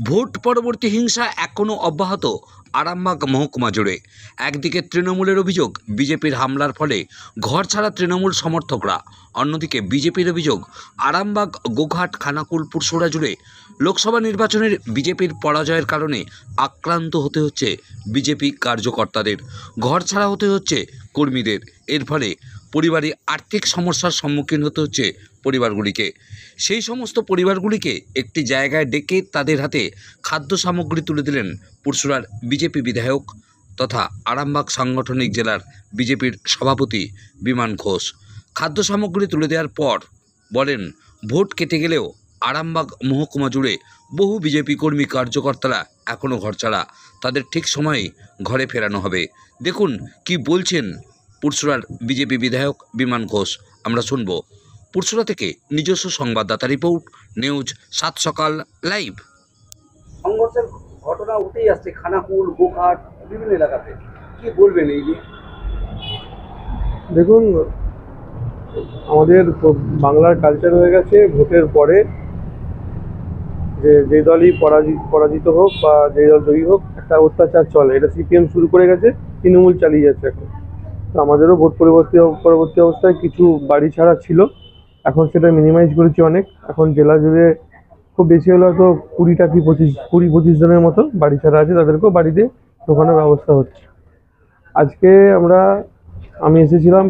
Vote পরবর্তী হিংসা এখনও অব্যাহত আরামবাগ মহকুমা জুড়ে। একদিকে তৃণমূলের অভিযোগ বিজেপির হামলার ফলে ঘরছাড়া তৃণমূল সমর্থকরা, অন্যদিকে বিজেপির অভিযোগ আরামবাগ, গোঘাট, খানাকুল, পুরসুরা জুড়ে লোকসভা নির্বাচনের বিজেপির পরাজয়ের কারণে আক্রান্ত হতে হচ্ছে বিজেপি কার্যকর্তাদের, ঘরছাড়া হতে হচ্ছে কর্মীদের। এর ফলে পরিবারে আর্থিক সমস্যার সম্মুখীন হতে হচ্ছে পরিবারগুলিকে। সেই সমস্ত পরিবারগুলিকে একটি জায়গায় ডেকে তাদের হাতে খাদ্য সামগ্রী তুলে দিলেন পুরসুরার বিজেপি বিধায়ক তথা আরামবাগ সাংগঠনিক জেলার বিজেপির সভাপতি বিমান ঘোষ। খাদ্য সামগ্রী তুলে দেওয়ার পর বলেন, ভোট কেটে গেলেও আরামবাগ মহকুমা জুড়ে বহু বিজেপি কর্মী কার্যকর্তারা এখনও ঘরছাড়া, তাদের ঠিক সময়েই ঘরে ফেরানো হবে। দেখুন কি বলছেন পুরসুরার বিজেপি বিধায়ক বিমান ঘোষ। আমরা শুনব পুরসুরা থেকে নিজস্ব সংবাদদাতা রিপোর্ট, নিউজ 7 সকাল লাইভ। সংঘর্ষের ঘটনা উঠেই আসছে খানাকুল, গোঘাট, বিভিন্ন এলাকাতে। কি বলবেন এই নিয়ে? দেখুন, আমাদের বাংলার কালচার হয়ে গেছে ভোটের পরে যে দলই পরাজিত হোক বা যে দল জয়ী হোক, একটা অত্যাচার চলে। এটা সিপিএম শুরু করে গেছে, তৃণমূল চালিয়ে যাচ্ছে এখন। তো আমাদেরও ভোট পরবর্তী অবস্থায় কিছু বাড়ি ছাড়া ছিল, এখন সেটা মিনিমাইজ করেছি অনেক। এখন জেলা জুড়ে খুব বেশি হলে হয়তো 20-25 জনের মতো বাড়ি ছাড়া আছে, তাদেরকেও বাড়িতে ঢোকানোর ব্যবস্থা হচ্ছে। আজকে আমি এসেছিলাম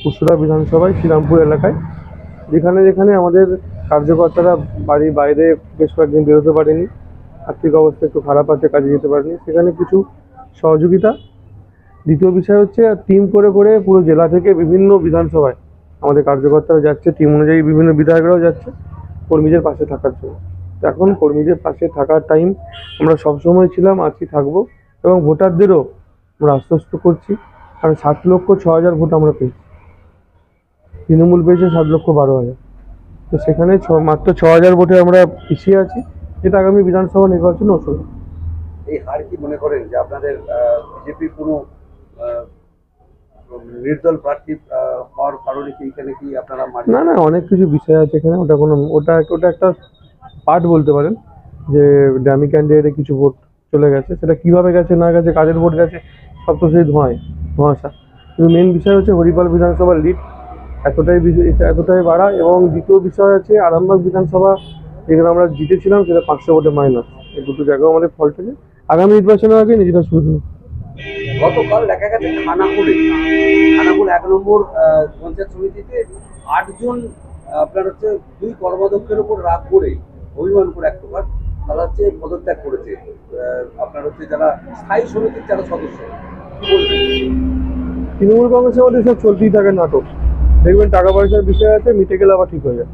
পুরসুরা বিধানসভায় শ্রীরামপুর এলাকায়, যেখানে আমাদের কার্যকর্তারা বাড়ির বাইরে বেশ কয়েকদিন বেরোতে পারেনি, আর্থিক অবস্থা একটু খারাপ আছে, কাজে যেতে পারেনি, সেখানে কিছু সহযোগিতা। দ্বিতীয় বিষয় হচ্ছে টিম করে পুরো জেলা থেকে বিভিন্ন বিধানসভায় আমাদের কার্যকর্তারা যাচ্ছে, টিম অনুযায়ী বিভিন্ন বিধায়করাও যাচ্ছে কর্মীদের পাশে থাকার জন্য। এখন কর্মীদের পাশে থাকার টাইম আমরা সবসময় ছিলাম, আজকে থাকবো, এবং ভোটারদেরও আমরা আশ্বস্ত করছি। কারণ 7,06,000 ভোট আমরা পেয়েছি, তৃণমূল পেয়েছে 7,12,000। তো সেখানে মাত্র 6,000 ভোটে আমরা পিছিয়ে আছি, যেটা আগামী বিধানসভা নির্বাচনে অসুবিধা। এই হার কি মনে করেন যে আপনাদের বিজেপি কোনো নির্দল প্রার্থী হওয়ার কারণে কি এখানে কি আপনারা? না, অনেক কিছু বিষয় আছে এখানে। ওটা একটা পার্ট বলতে পারেন, যে ড্যামি ক্যান্ডিডেটে কিছু ভোট চলে গেছে। সেটা কিভাবে গেছে না গেছে, কাদের ভোট গেছে, সব তো সেই ধোঁয়াশা। কিন্তু মেন বিষয় হচ্ছে হরিপাল বিধানসভার লিড এতটাই বাড়া, এবং দ্বিতীয় বিষয় আছে আরামবাগ বিধানসভা যেখানে আমরা জিতেছিলাম, সেটা 500 ভোটে মাইনাস। এই দুটো জায়গাও আমাদের ফল্ট আছে। আগামী নির্বাচনের আগে নিজেরা শুরু করবো। গতকাল দেখা গেছে খানাকুল 1 নম্বর পঞ্চায়েত সমিতিতে 8 জন আপনার হচ্ছে 2 কর্মাধ্যক্ষের উপর রাগ করে, অভিমান করে এক প্রকার তারা হচ্ছে পদত্যাগ করেছে। আপনার হচ্ছে যারা স্থায়ী সমিতির যারা সদস্য, কি বলবেন? তৃণমূল কংগ্রেসের মধ্যে সব চলতেই থাকে নাটক। দেখবেন টাকা পয়সার বিষয় আছে, মিটে গেলে আবার ঠিক হয়ে যায়।